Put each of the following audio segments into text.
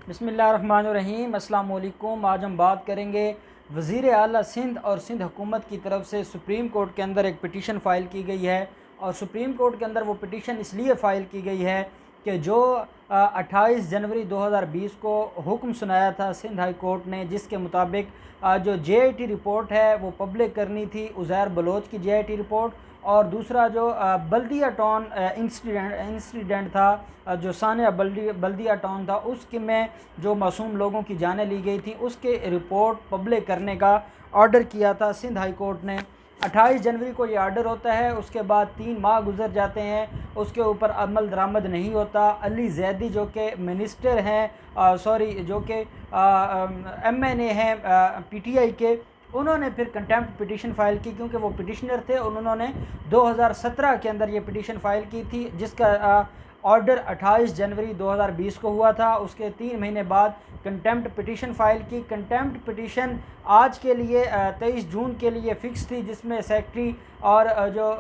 बिस्मिल्लाहिर्रहमानिर्रहीम। अस्सलाम वालेकुम। आज हम बात करेंगे वज़ीर आला सिंध और सिंध हुकूमत की तरफ से सुप्रीम कोर्ट के अंदर एक पिटीशन फ़ाइल की गई है। और सुप्रीम कोर्ट के अंदर वो पिटीशन इसलिए फ़ाइल की गई है कि जो 28 जनवरी 2020 को हुक्म सुनाया था सिंध हाई कोर्ट ने, जिसके मुताबिक जो JIT रिपोर्ट है वो पब्लिक करनी थी, उज़ैर बलोच की JIT रिपोर्ट। और दूसरा जो बल्दिया टाउन इंसिडेंट था, जो सानिया बल्दिया टाउन था, उसके में जो मासूम लोगों की जानें ली गई थी, उसके रिपोर्ट पब्लिक करने का ऑर्डर किया था सिंध हाई कोर्ट ने। 28 जनवरी को ये ऑर्डर होता है। उसके बाद 3 माह गुजर जाते हैं, उसके ऊपर अमल दरामद नहीं होता। अली जैदी जो कि मिनिस्टर हैं, जो कि MNA हैं PTI के, उन्होंने फिर कंटेम्प्ट पिटीशन फ़ाइल की, क्योंकि वो पिटिशनर थे और उन्होंने 2017 के अंदर ये पिटीशन फ़ाइल की थी, जिसका ऑर्डर 28 जनवरी 2020 को हुआ था। उसके 3 महीने बाद कंटेम्प्ट पिटीशन फ़ाइल की। कंटेम्प्ट पिटीशन आज के लिए 23 जून के लिए फ़िक्स थी, जिसमें सेक्रेटरी और जो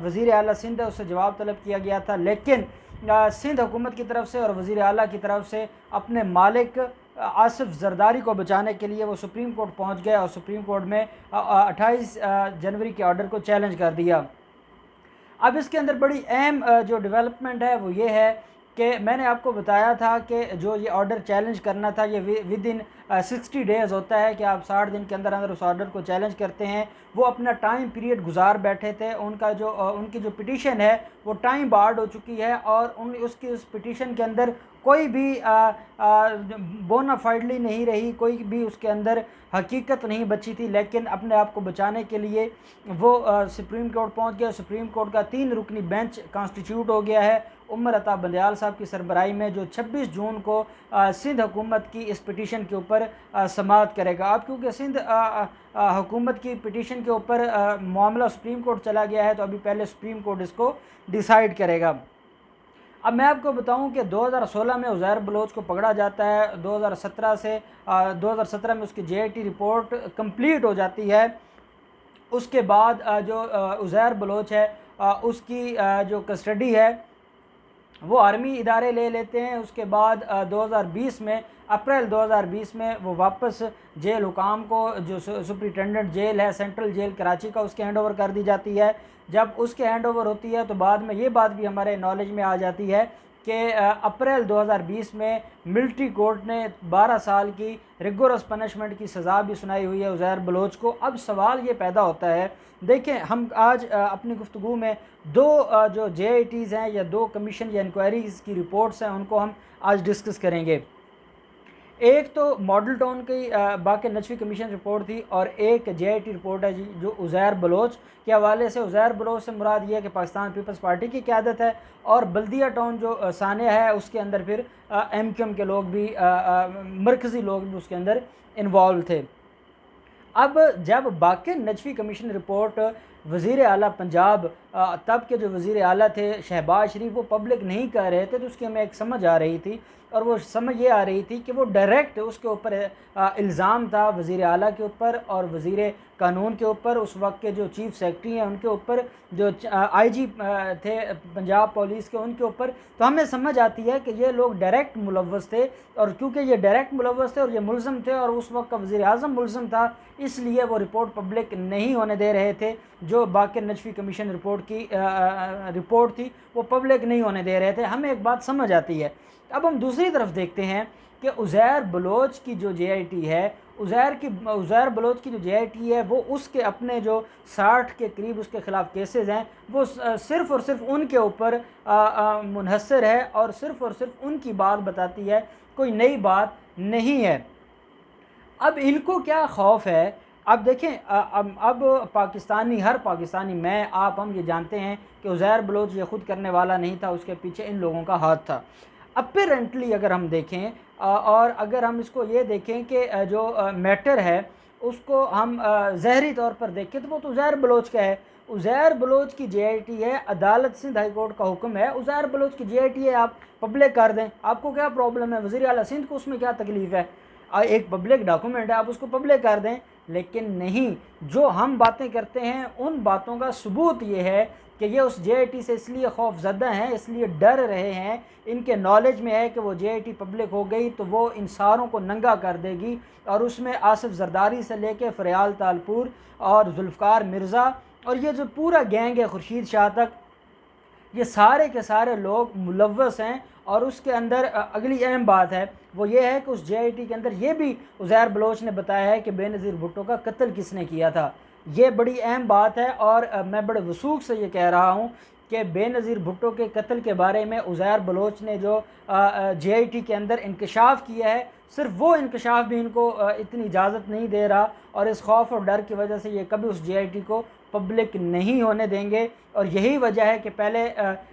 वज़ीर आला सिंध है उससे जवाब तलब किया गया था। लेकिन सिंध हुकूमत की तरफ से और वज़ीर आला की तरफ से अपने मालिक आसिफ जरदारी को बचाने के लिए वो सुप्रीम कोर्ट पहुंच गए और सुप्रीम कोर्ट में 28 जनवरी के ऑर्डर को चैलेंज कर दिया। अब इसके अंदर बड़ी अहम जो डेवलपमेंट है वो ये है कि मैंने आपको बताया था कि जो ये ऑर्डर चैलेंज करना था ये विद इन 60 डेज़ होता है, कि आप 60 दिन के अंदर अंदर उस ऑर्डर को चैलेंज करते हैं। वो अपना टाइम पीरियड गुजार बैठे थे। उनकी जो पिटीशन है वो टाइम बार्ड हो चुकी है और उसकी उस पिटीशन के अंदर कोई भी बोनाफाइडली नहीं रही, कोई भी उसके अंदर हकीकत नहीं बची थी। लेकिन अपने आप को बचाने के लिए वो सुप्रीम कोर्ट पहुंच गया। सुप्रीम कोर्ट का 3 रुकनी बेंच कॉन्स्टिट्यूट हो गया है उमर अता बंदयाल साहब की सरबराही में, जो 26 जून को सिंध हुकूमत की इस पिटीशन के ऊपर समाअत करेगा। अब क्योंकि सिंध हुकूमत की पिटीशन के ऊपर मामला सुप्रीम कोर्ट चला गया है, तो अभी पहले सुप्रीम कोर्ट इसको डिसाइड करेगा। अब मैं आपको बताऊं कि 2016 में उज़ैर बलोच को पकड़ा जाता है। 2017 में उसकी JIT रिपोर्ट कंप्लीट हो जाती है। उसके बाद जो उज़ैर बलोच है उसकी जो कस्टडी है वो आर्मी इदारे ले लेते हैं। उसके बाद 2020 में अप्रैल 2020 में वो वापस जेल हुकाम को, जो सुप्रिटेंडेंट जेल है सेंट्रल जेल कराची का, उसके हैंड ओवर कर दी जाती है। जब उसके हैंड ओवर होती है तो बाद में ये बात भी हमारे नॉलेज में आ जाती है कि अप्रैल 2020 में मिलिट्री कोर्ट ने 12 साल की रिगोरस पनिशमेंट की सज़ा भी सुनाई हुई है उज़ैर बलोच को। अब सवाल ये पैदा होता है, देखें हम आज अपनी गुफ्तगू में 2 जो JITs हैं या 2 कमीशन या इंक्वायरीज़ की रिपोर्ट्स हैं उनको हम आज डिस्कस करेंगे। एक तो मॉडल टाउन की बाक़ी नजफ़ी कमीशन रिपोर्ट थी और एक JIT रिपोर्ट है जो उज़ैर बलोच के हवाले से। उज़ैर बलोच से मुराद ये है कि पाकिस्तान पीपल्स पार्टी की क़यादत है, और बल्दिया टाउन जो सानिया है उसके अंदर फिर MQM के लोग भी, मरकज़ी लोग भी उसके अंदर इन्वॉल्व थे। अब जब बाक़ी नजफ़ी कमीशन रिपोर्ट वज़ीर आला पंजाब, तब के जो वज़ीर आला थे शहबाज शरीफ, वो पब्लिक नहीं कर रहे थे, तो उसकी हमें एक समझ आ रही थी। और वो समझ ये आ रही थी कि वो डायरेक्ट उसके ऊपर इल्ज़ाम था वज़ीर आला के ऊपर और वज़ीर कानून के ऊपर, उस वक्त के जो चीफ़ सेक्रेटरी हैं उनके ऊपर, जो IG थे पंजाब पुलिस के, उनके ऊपर। तो हमें समझ आती है कि ये लोग डायरेक्ट मुलव्वस थे, और क्योंकि ये डायरेक्ट मुलव्वस थे और ये मुल्ज़म थे और उस वक्त का वज़ीर आज़म मुल्ज़म था, इसलिए वो रिपोर्ट पब्लिक नहीं होने दे रहे थे। जो बाक़ी नजफ़ी कमीशन रिपोर्ट की रिपोर्ट थी वो पब्लिक नहीं होने दे रहे थे। हमें एक बात समझ आती है। अब हम दूसरी तरफ देखते हैं कि उज़ैर बलोच की जो JIT है, उज़ैर बलोच की जो JIT है, वो उसके अपने जो 60 के करीब उसके ख़िलाफ़ केसेस हैं, वो सिर्फ़ और सिर्फ उनके ऊपर मुनहसर है और सिर्फ़ उनकी बात बताती है, कोई नई बात नहीं है। अब इनको क्या खौफ है? अब देखें, अब हर पाकिस्तानी, मैं आप हम ये जानते हैं कि उज़ैर बलोच ये ख़ुद करने वाला नहीं था, उसके पीछे इन लोगों का हाथ था। अपेरेंटली अगर हम देखें और अगर हम इसको ये देखें कि जो मैटर है उसको हम ज़हरी तौर पर देखें, तो वो तो उज़ैर बलोच का है। उज़ैर बलोच की JIT है, अदालत सिंध हाई कोर्ट का हुक्म है, उज़ैर बलोच की JIT है, आप पब्लिक कर दें, आपको क्या प्रॉब्लम है? वज़ीर आला सिंध को उसमें क्या तकलीफ़ है? एक पब्लिक डॉक्यूमेंट है, आप उसको पब्लिक कर दें। लेकिन नहीं, जो हम बातें करते हैं उन बातों का सबूत ये है कि ये उस JIT से इसलिए खौफज़दा हैं, इसलिए डर रहे हैं, इनके नॉलेज में है कि वो JIT पब्लिक हो गई तो वो इन सारों को नंगा कर देगी, और उसमें आसिफ जरदारी से लेके फ़रियाल तालपुर और जुल्फ़कार मिर्ज़ा और ये जो पूरा गैंग है खुर्शीद शाह तक, ये सारे के सारे लोग मुलव्वस हैं। और उसके अंदर अगली अहम बात है वो ये है कि उस JIT के अंदर ये भी उज़ैर बलोच ने बताया है कि बेनज़ीर भुट्टो का कत्ल किसने किया था। ये बड़ी अहम बात है, और मैं बड़े वसूख से ये कह रहा हूँ कि बेनज़ीर भुट्टो के कत्ल के बारे में उज़ैर बलोच ने जो JIT के अंदर इंकशाफ किया है, सिर्फ वो इंकशाफ भी इनको इतनी इजाज़त नहीं दे रहा, और इस खौफ और डर की वजह से ये कभी उस JIT को पब्लिक नहीं होने देंगे। और यही वजह है कि पहले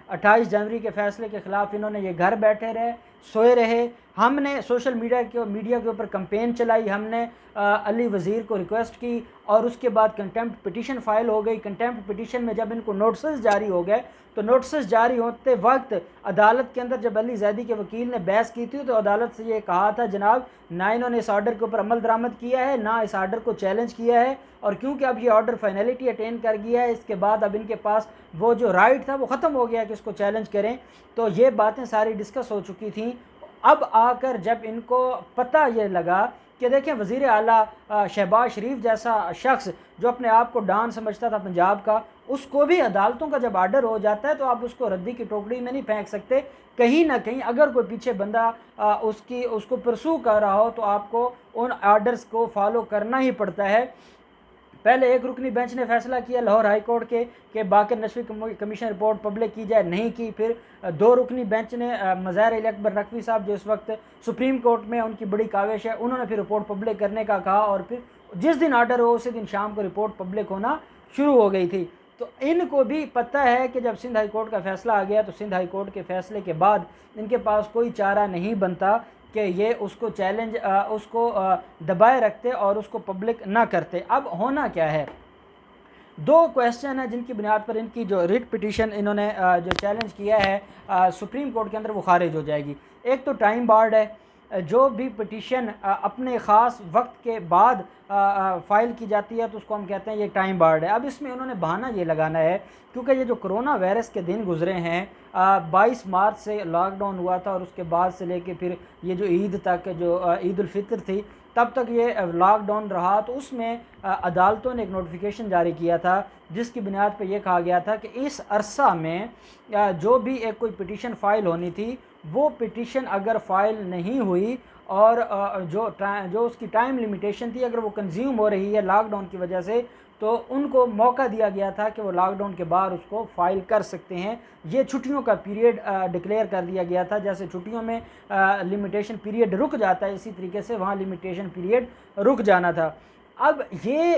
28 जनवरी के फ़ैसले के ख़िलाफ़ इन्होंने ये घर बैठे रहे, सोए रहे। हमने सोशल मीडिया के ऊपर कैंपेन चलाई, हमने अली वज़ीर को रिक्वेस्ट की, और उसके बाद कंटेम्प्ट पिटीशन फ़ाइल हो गई। कंटेम्प्ट पिटीशन में जब इनको नोटिस जारी हो गए, तो नोटिस जारी होते वक्त अदालत के अंदर जब अली ज़ैदी के वकील ने बहस की थी, तो अदालत से ये कहा था जनाब, ना इन्होंने इस आर्डर के ऊपर अमल दरामद किया है, ना इस आर्डर को चैलेंज किया है, और क्योंकि अब ये ऑर्डर फाइनलिटी अटेन कर गया है, इसके बाद अब इनके पास वो जो राइट था वो ख़त्म हो गया कि इसको चैलेंज करें। तो ये बातें सारी डिस्कस हो चुकी थी। अब आकर जब इनको पता ये लगा कि देखें, वज़ीर आला शहबाज शरीफ जैसा शख्स जो अपने आप को डॉन समझता था पंजाब का, उसको भी अदालतों का जब आर्डर हो जाता है तो आप उसको रद्दी की टोकरी में नहीं फेंक सकते। कहीं ना कहीं अगर कोई पीछे बंदा उसको परसू कर रहा हो तो आपको उन आर्डर्स को फॉलो करना ही पड़ता है। पहले एक रुकनी बेंच ने फैसला किया लाहौर हाई कोर्ट के कि बाकर नशवी कमीशन रिपोर्ट पब्लिक की जाए, नहीं की। फिर 2 रुकनी बेंच ने मज़ार अली अकबर नकवी साहब जो इस वक्त सुप्रीम कोर्ट में उनकी बड़ी काविश है, उन्होंने फिर रिपोर्ट पब्लिक करने का कहा, और फिर जिस दिन आर्डर हो उसी दिन शाम को रिपोर्ट पब्लिक होना शुरू हो गई थी। तो इनको भी पता है कि जब सिंध हाई कोर्ट का फ़ैसला आ गया तो सिंध हाई कोर्ट के फ़ैसले के बाद इनके पास कोई चारा नहीं बनता कि ये उसको चैलेंज उसको दबाए रखते और उसको पब्लिक ना करते। अब होना क्या है, 2 क्वेश्चन है जिनकी बुनियाद पर इनकी जो रिट पिटीशन इन्होंने जो चैलेंज किया है सुप्रीम कोर्ट के अंदर वो खारिज हो जाएगी। एक तो टाइम बार्ड है, जो भी पिटीशन अपने ख़ास वक्त के बाद फ़ाइल की जाती है तो उसको हम कहते हैं ये टाइम बार्ड है। अब इसमें उन्होंने बहाना ये लगाना है क्योंकि ये जो कोरोना वायरस के दिन गुजरे हैं, 22 मार्च से लॉकडाउन हुआ था, और उसके बाद से लेके फिर ये जो ईद तक जो ईद उल फितर थी तब तक ये लॉकडाउन रहा। तो उसमें अदालतों ने एक नोटिफिकेशन जारी किया था जिसकी बुनियाद पर यह कहा गया था कि इस अरसा में जो भी एक कोई पिटीशन फ़ाइल होनी थी वो पिटीशन अगर फ़ाइल नहीं हुई और जो उसकी टाइम लिमिटेशन थी अगर वो कंज्यूम हो रही है लॉकडाउन की वजह से, तो उनको मौका दिया गया था कि वो लॉकडाउन के बाद उसको फ़ाइल कर सकते हैं। ये छुट्टियों का पीरियड डिक्लेयर कर दिया गया था। जैसे छुट्टियों में लिमिटेशन पीरियड रुक जाता है, इसी तरीके से वहाँ लिमिटेशन पीरियड रुक जाना था। अब ये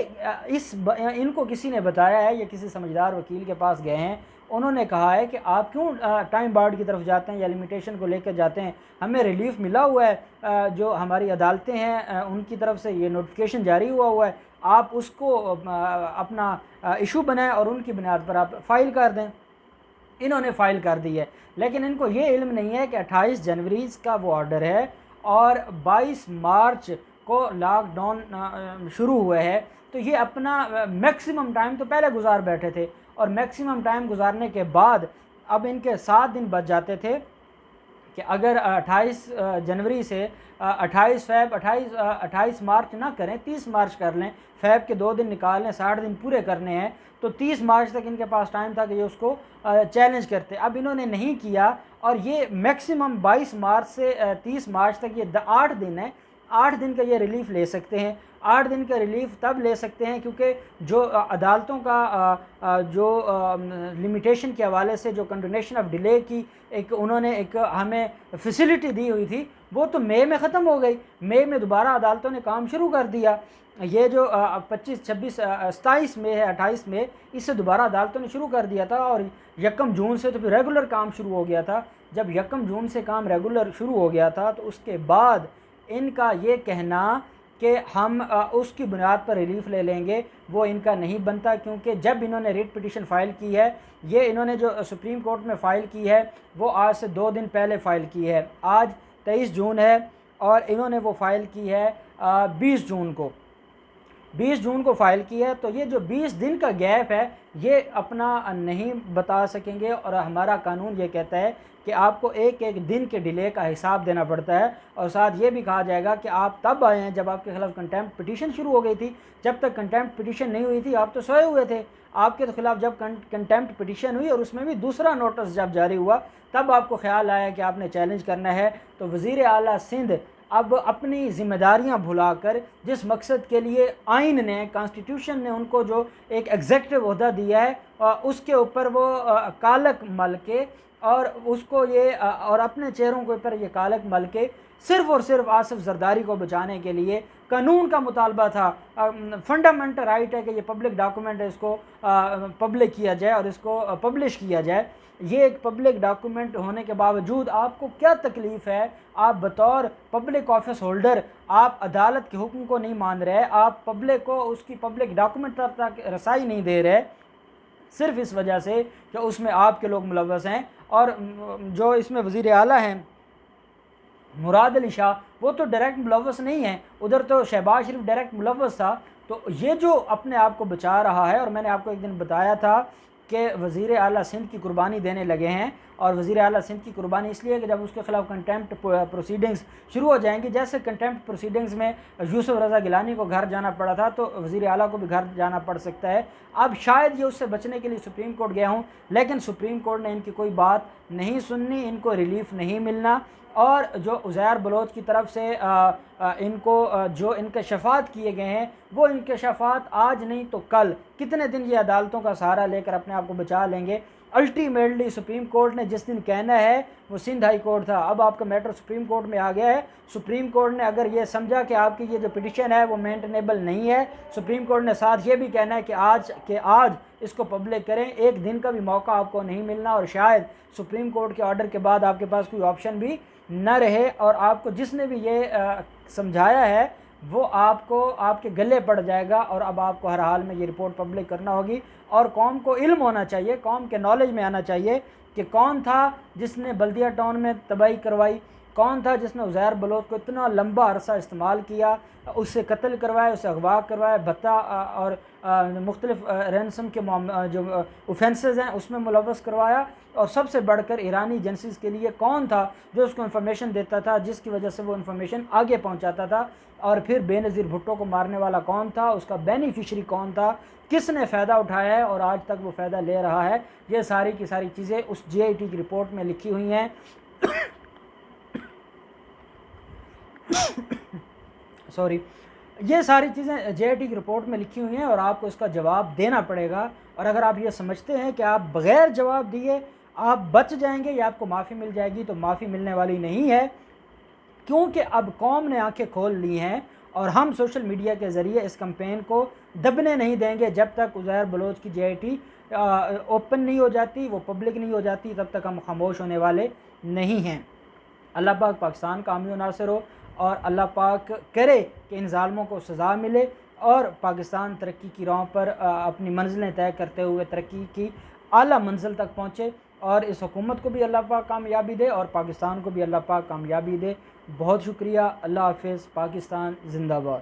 इनको किसी ने बताया है, ये किसी समझदार वकील के पास गए हैं, उन्होंने कहा है कि आप क्यों टाइम बार्ड की तरफ जाते हैं या लिमिटेशन को लेकर जाते हैं, हमें रिलीफ मिला हुआ है, जो हमारी अदालतें हैं उनकी तरफ से ये नोटिफिकेशन जारी हुआ है, आप उसको अपना इशू बनाएं और उनकी बुनियाद पर आप फ़ाइल कर दें। इन्होंने फ़ाइल कर दी है, लेकिन इनको ये इल्म नहीं है कि 28 जनवरी का वो ऑर्डर है और 22 मार्च को लॉकडाउन शुरू हुआ है। तो ये अपना मैक्सिमम टाइम तो पहले गुजार बैठे थे, और मैक्सिमम टाइम गुजारने के बाद अब इनके 7 दिन बच जाते थे कि अगर 28 जनवरी से 28 मार्च ना करें, 30 मार्च कर लें, फ़ैब के 2 दिन निकाल लें, 60 दिन पूरे करने हैं, तो 30 मार्च तक इनके पास टाइम था कि ये उसको चैलेंज करते। अब इन्होंने नहीं किया, और ये मैक्सिमम 22 मार्च से 30 मार्च तक ये 8 दिन है, 8 दिन का ये रिलीफ़ ले सकते हैं। 8 दिन का रिलीफ़ तब ले सकते हैं क्योंकि जो अदालतों का जो लिमिटेशन के हवाले से जो कंडोनेशन ऑफ डिले की उन्होंने एक हमें फैसिलिटी दी हुई थी, वो तो मई में ख़त्म हो गई। मई में दोबारा अदालतों ने काम शुरू कर दिया। ये जो 25, 26, 27 मई है, 28 मई, इससे दोबारा अदालतों ने शुरू कर दिया था, और 1 जून से तो फिर रेगुलर काम शुरू हो गया था। जब 1 जून से काम रेगुलर शुरू हो गया था तो उसके बाद इनका ये कहना कि हम उसकी बुनियाद पर रिलीफ़ ले लेंगे, वो इनका नहीं बनता, क्योंकि जब इन्होंने रिट पिटीशन फ़ाइल की है, ये इन्होंने जो सुप्रीम कोर्ट में फ़ाइल की है वो आज से 2 दिन पहले फ़ाइल की है। आज 23 जून है और इन्होंने वो फ़ाइल की है 20 जून को। 20 जून को फ़ाइल की है, तो ये जो 20 दिन का गैप है ये अपना नहीं बता सकेंगे। और हमारा कानून ये कहता है कि आपको एक एक दिन के डिले का हिसाब देना पड़ता है। और साथ ये भी कहा जाएगा कि आप तब आए हैं जब आपके खिलाफ कंटेम्प्ट पिटीशन शुरू हो गई थी। जब तक कंटेम्प्ट पिटीशन नहीं हुई थी आप तो सोए हुए थे। आपके खिलाफ जब कंटेम्प्ट पिटीशन हुई और उसमें भी दूसरा नोटिस जब जारी हुआ, तब आपको ख्याल आया कि आपने चैलेंज करना है। तो वज़ीर आला सिंध अब अपनी ज़िम्मेदारियां भुलाकर, जिस मकसद के लिए आइन ने, कॉन्स्टिट्यूशन ने उनको जो एक एग्जेक्टिव ओहदा दिया है, उसके ऊपर वो कालक मल के और उसको ये और अपने चेहरों के ऊपर ये कालक मल के सिर्फ़ और सिर्फ आसिफ जरदारी को बचाने के लिए कानून का मुतालबा था। फंडामेंटल राइट है कि ये पब्लिक डॉक्यूमेंट है, इसको पब्लिक किया जाए और इसको पब्लिश किया जाए। ये एक पब्लिक डॉक्यूमेंट होने के बावजूद आपको क्या तकलीफ़ है? आप बतौर पब्लिक ऑफिस होल्डर आप अदालत के हुक्म को नहीं मान रहे, आप पब्लिक को उसकी पब्लिक डॉक्यूमेंट तक रसाई नहीं दे रहे, सिर्फ इस वजह से कि उसमें आपके लोग मुलव्वस हैं। और जो इसमें वज़ीर आला हैं मुराद अली शाह, वो तो डायरेक्ट मुलव्वस नहीं है, उधर तो शहबाज शरीफ डायरेक्ट मुलव्वस था। तो ये जो अपने आप को बचा रहा है, और मैंने आपको एक दिन बताया था कि वज़ीर आला सिंध की कुर्बानी देने लगे हैं। और वज़ीर आला सिंध की कुर्बानी इसलिए कि जब उसके ख़िलाफ़ कंटेम्प्ट प्रोसीडिंग्स शुरू हो जाएंगी, जैसे कंटेम्प्ट प्रोसीडिंग्स में यूसुफ रज़ा गिलानी को घर जाना पड़ा था, तो वज़ीर आला को भी घर जाना पड़ सकता है। अब शायद ये उससे बचने के लिए सुप्रीम कोर्ट गया हूँ, लेकिन सुप्रीम कोर्ट ने इनकी कोई बात नहीं सुननी, इनको रिलीफ नहीं मिलना। और जो उज़ैर बलोच की तरफ से इनको जो इंकशाफात किए गए हैं, वो इंकशाफात आज नहीं तो कल कितने दिन ये अदालतों का सहारा लेकर अपने आप को बचा लेंगे। अल्टीमेटली सुप्रीम कोर्ट ने जिस दिन कहना है वो सिंध हाई कोर्ट था, अब आपका मैटर सुप्रीम कोर्ट में आ गया है। सुप्रीम कोर्ट ने अगर ये समझा कि आपकी ये जो पिटिशन है वो मेंटेनेबल नहीं है, सुप्रीम कोर्ट ने साथ ये भी कहना है कि आज इसको पब्लिक करें। एक दिन का भी मौका आपको नहीं मिलना, और शायद सुप्रीम कोर्ट के ऑर्डर के बाद आपके पास कोई ऑप्शन भी न रहे। और आपको जिसने भी ये समझाया है वो आपको आपके गले पड़ जाएगा, और अब आपको हर हाल में ये रिपोर्ट पब्लिक करना होगी। और कौम को इल्म होना चाहिए, कौम के नॉलेज में आना चाहिए कि कौन था जिसने बल्दिया टाउन में तबाही करवाई, कौन था जिसने उज़ैर बलोच को इतना लंबा अरसा इस्तेमाल किया, उससे कत्ल करवाया, उससे अगवा करवाया, भत्ता और मुख्तलिफ रैनसम के जो ऑफेंसेस हैं उसमें मुलव्वस करवाया। और सबसे बढ़कर ईरानी एजेंसीज़ के लिए कौन था जो उसको इन्फॉर्मेशन देता था, जिसकी वजह से वो इन्फॉर्मेशन आगे पहुंचाता था। और फिर बेनज़ीर भुट्टो को मारने वाला कौन था, उसका बेनिफिशरी कौन था, किसने फ़ायदा उठाया है और आज तक वो फ़ायदा ले रहा है। ये सारी की सारी चीज़ें उस JIT की रिपोर्ट में लिखी हुई हैं। सॉरी, ये सारी चीज़ें JIT की रिपोर्ट में लिखी हुई हैं और आपको इसका जवाब देना पड़ेगा। और अगर आप ये समझते हैं कि आप बग़ैर जवाब दिए आप बच जाएंगे या आपको माफ़ी मिल जाएगी, तो माफ़ी मिलने वाली नहीं है, क्योंकि अब कौम ने आंखें खोल ली हैं। और हम सोशल मीडिया के ज़रिए इस कैंपेन को दबने नहीं देंगे। जब तक उज़ैर बलोच की JIT ओपन नहीं हो जाती, वो पब्लिक नहीं हो जाती, तब तक हम खामोश होने वाले नहीं हैं। अल्लाह पाक पाकिस्तान का आमी व नासिर हो, और अल्लाह पाक करे कि इन ज़ालिमों को सज़ा मिले और पाकिस्तान तरक्की की राह पर अपनी मंजिलें तय करते हुए तरक्की की आला मंजिल तक पहुँचे। और इस हुकूमत को भी अल्लाह पाक कामयाबी दे और पाकिस्तान को भी अल्लाह पाक कामयाबी दे। बहुत शुक्रिया। अल्लाह हाफ़िज़। पाकिस्तान ज़िंदाबाद।